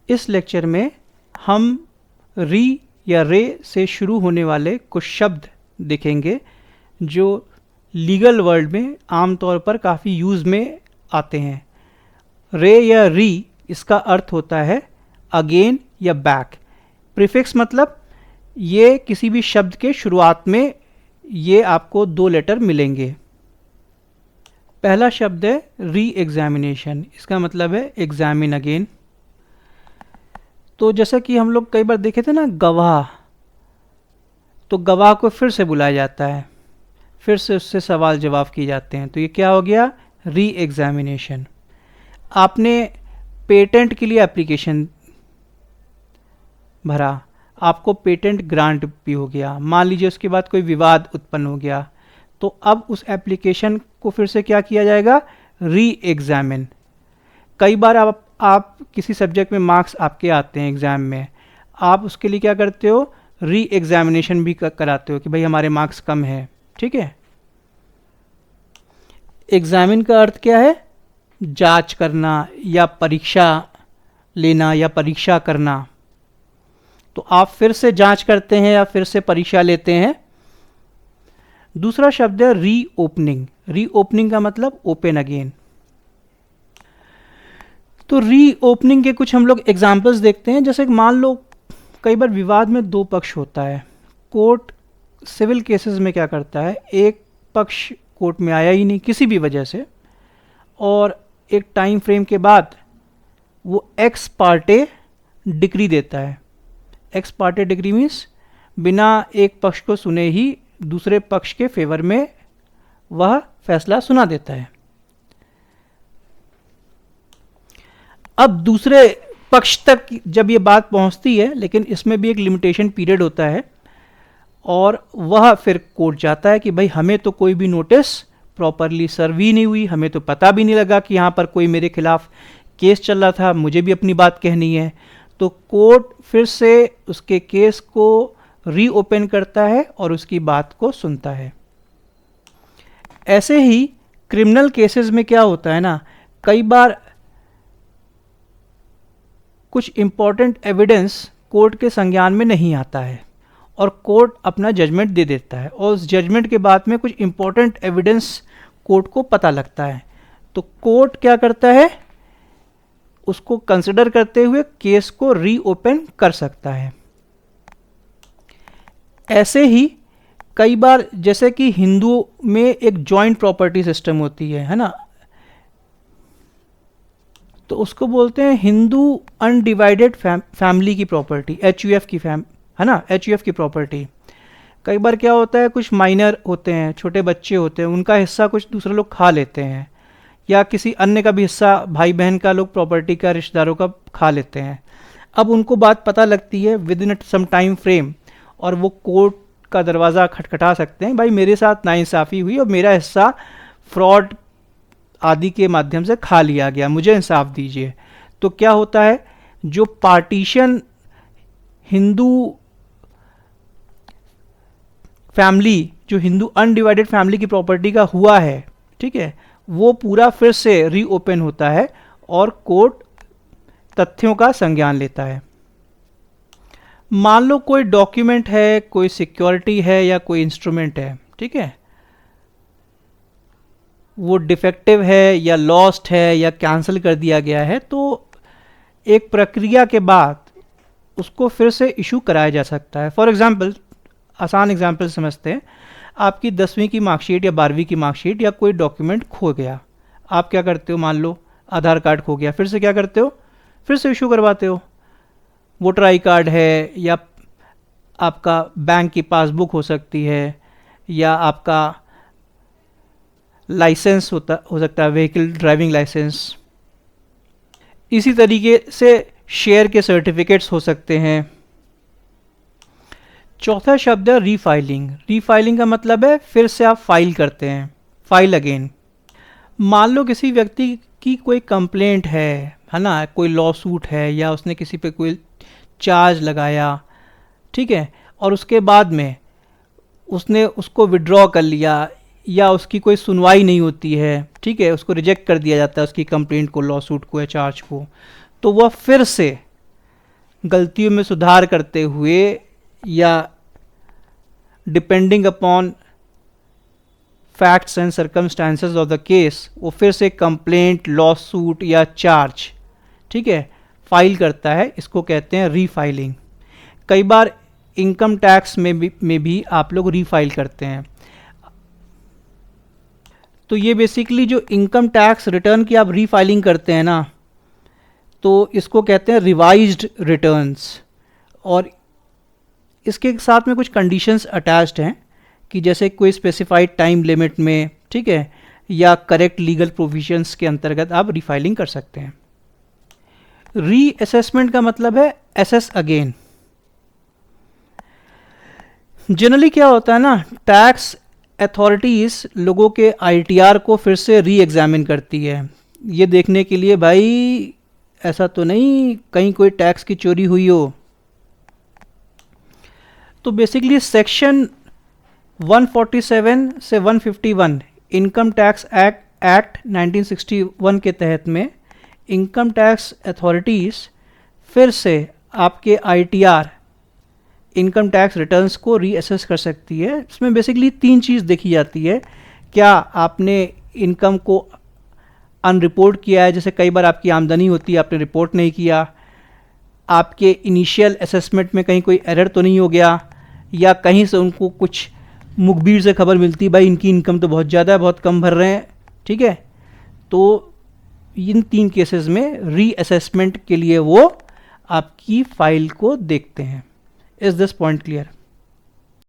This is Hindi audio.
इस लेक्चर में हम री या रे से शुरू होने वाले कुछ शब्द देखेंगे जो लीगल वर्ल्ड में आमतौर पर काफ़ी यूज़ में आते हैं। रे या री इसका अर्थ होता है अगेन या बैक। प्रीफिक्स मतलब ये किसी भी शब्द के शुरुआत में ये आपको 2 लेटर मिलेंगे। पहला शब्द है री एग्जामिनेशन, इसका मतलब है एग्जामिन अगेन। तो जैसा कि हम लोग कई बार देखे थे ना गवाह, तो गवाह को फिर से बुलाया जाता है, फिर से उससे सवाल जवाब किए जाते हैं, तो ये क्या हो गया, री एग्जामिनेशन। आपने पेटेंट के लिए एप्लीकेशन भरा, आपको पेटेंट ग्रांट भी हो गया, मान लीजिए उसके बाद कोई विवाद उत्पन्न हो गया, तो अब उस एप्लीकेशन को फिर से क्या किया जाएगा, री एग्जामिन। कई बार आप किसी सब्जेक्ट में मार्क्स आपके आते हैं एग्ज़ाम में, आप उसके लिए क्या करते हो, री एग्जामिनेशन भी कराते हो कि भाई हमारे मार्क्स कम है, ठीक है। एग्जामिन का अर्थ क्या है, जांच करना या परीक्षा लेना या परीक्षा करना। तो आप फिर से जांच करते हैं या फिर से परीक्षा लेते हैं। दूसरा शब्द है री ओपनिंग। री ओपनिंग का मतलब ओपन अगेन। तो री ओपनिंग के कुछ हम लोग एग्जाम्पल्स देखते हैं। जैसे मान लो कई बार विवाद में 2 पक्ष होता है। कोर्ट सिविल केसेस में क्या करता है, एक पक्ष कोर्ट में आया ही नहीं किसी भी वजह से, और एक टाइम फ्रेम के बाद वो एक्स पार्टे डिक्री देता है। एक्स पार्टे डिक्री मीन्स बिना एक पक्ष को सुने ही दूसरे पक्ष के फेवर में वह फैसला सुना देता है। अब दूसरे पक्ष तक जब ये बात पहुंचती है, लेकिन इसमें भी एक लिमिटेशन पीरियड होता है, और वह फिर कोर्ट जाता है कि भाई हमें तो कोई भी नोटिस प्रॉपरली सर्व ही नहीं हुई, हमें तो पता भी नहीं लगा कि यहाँ पर कोई मेरे खिलाफ केस चल रहा था, मुझे भी अपनी बात कहनी है। तो कोर्ट फिर से उसके केस को रीओपन करता है और उसकी बात को सुनता है। ऐसे ही क्रिमिनल केसेस में क्या होता है ना, कई बार कुछ इम्पॉर्टेंट एविडेंस कोर्ट के संज्ञान में नहीं आता है और कोर्ट अपना जजमेंट दे देता है, और उस जजमेंट के बाद में कुछ इम्पॉर्टेंट एविडेंस कोर्ट को पता लगता है। तो कोर्ट क्या करता है, उसको कंसिडर करते हुए केस को रीओपन कर सकता है। ऐसे ही कई बार जैसे कि हिंदुओं में एक जॉइंट प्रॉपर्टी सिस्टम होती है ना, तो उसको बोलते हैं हिंदू अनडिवाइडेड फैमिली की प्रॉपर्टी, HUF की है ना, HUF की प्रॉपर्टी। कई बार क्या होता है, कुछ माइनर होते हैं, छोटे बच्चे होते हैं, उनका हिस्सा कुछ दूसरे लोग खा लेते हैं, या किसी अन्य का भी हिस्सा भाई बहन का लोग प्रॉपर्टी का रिश्तेदारों का खा लेते हैं। अब उनको बात पता लगती है within some time frame, और वो कोर्ट का दरवाज़ा खटखटा सकते हैं, भाई मेरे साथ नाइंसाफ़ी हुई और मेरा हिस्सा फ्रॉड आदि के माध्यम से खा लिया गया, मुझे इंसाफ दीजिए। तो क्या होता है, जो पार्टीशन हिंदू फैमिली, जो हिंदू अनडिवाइडेड फैमिली की प्रॉपर्टी का हुआ है, ठीक है, वो पूरा फिर से रीओपन होता है और कोर्ट तथ्यों का संज्ञान लेता है। मान लो कोई डॉक्यूमेंट है, कोई सिक्योरिटी है या कोई इंस्ट्रूमेंट है, ठीक है, वो डिफेक्टिव है या लॉस्ट है या कैंसिल कर दिया गया है, तो एक प्रक्रिया के बाद उसको फिर से इशू कराया जा सकता है। फॉर एग्जांपल, आसान एग्जांपल समझते हैं, आपकी 10वीं की मार्कशीट या 12वीं की मार्कशीट या कोई डॉक्यूमेंट खो गया, आप क्या करते हो, मान लो आधार कार्ड खो गया, फिर से क्या करते हो, फिर से इशू करवाते हो। वोटर आई कार्ड है, या आपका बैंक की पासबुक हो सकती है, या आपका लाइसेंस हो सकता है, व्हीकल ड्राइविंग लाइसेंस। इसी तरीके से शेयर के सर्टिफिकेट्स हो सकते हैं। चौथा शब्द है रीफाइलिंग। रीफाइलिंग का मतलब है फिर से आप फाइल करते हैं, फाइल अगेन। मान लो किसी व्यक्ति की कोई कंप्लेंट है ना, कोई लॉ सूट है, या उसने किसी पे कोई चार्ज लगाया, ठीक है, और उसके बाद में उसने उसको विड्रॉ कर लिया, या उसकी कोई सुनवाई नहीं होती है, ठीक है, उसको रिजेक्ट कर दिया जाता है उसकी कंप्लेंट को, लॉ सूट को या चार्ज को, तो वह फिर से गलतियों में सुधार करते हुए या depending upon facts and circumstances of the case वो फिर से कंप्लेंट, लॉ सूट या चार्ज, ठीक है, फाइल करता है, इसको कहते हैं रीफाइलिंग। कई बार इनकम टैक्स में भी आप लोग रीफाइल करते हैं। तो ये बेसिकली जो इनकम टैक्स रिटर्न की आप रीफाइलिंग करते हैं ना, तो इसको कहते हैं रिवाइज्ड रिटर्न्स। और इसके साथ में कुछ कंडीशंस अटैच्ड हैं कि जैसे कोई स्पेसिफाइड टाइम लिमिट में, ठीक है, या करेक्ट लीगल प्रोविजंस के अंतर्गत आप रीफाइलिंग कर सकते हैं। रीअसेसमेंट का मतलब है एसेस अगेन। जनरली क्या होता है ना, टैक्स अथॉरिटीज़ लोगों के आईटीआर को फिर से री एग्जामिन करती है, ये देखने के लिए भाई ऐसा तो नहीं कहीं कोई टैक्स की चोरी हुई हो। तो बेसिकली सेक्शन 147 से 151 इनकम टैक्स एक्ट 1961 के तहत में इनकम टैक्स अथॉरिटीज़ फिर से आपके आईटीआर इनकम टैक्स रिटर्न्स को रीअसेस कर सकती है। इसमें बेसिकली 3 चीज़ देखी जाती है। क्या आपने इनकम को अनरिपोर्ट किया है, जैसे कई बार आपकी आमदनी होती है आपने रिपोर्ट नहीं किया, आपके इनिशियल असेसमेंट में कहीं कोई एरर तो नहीं हो गया, या कहीं से उनको कुछ मुखबिर से खबर मिलती भाई इनकी इनकम तो बहुत ज़्यादा है, बहुत कम भर रहे हैं, ठीक है। तो इन 3 केसेस में रीअसेसमेंट के लिए वो आपकी फाइल को देखते हैं। Is this point clear?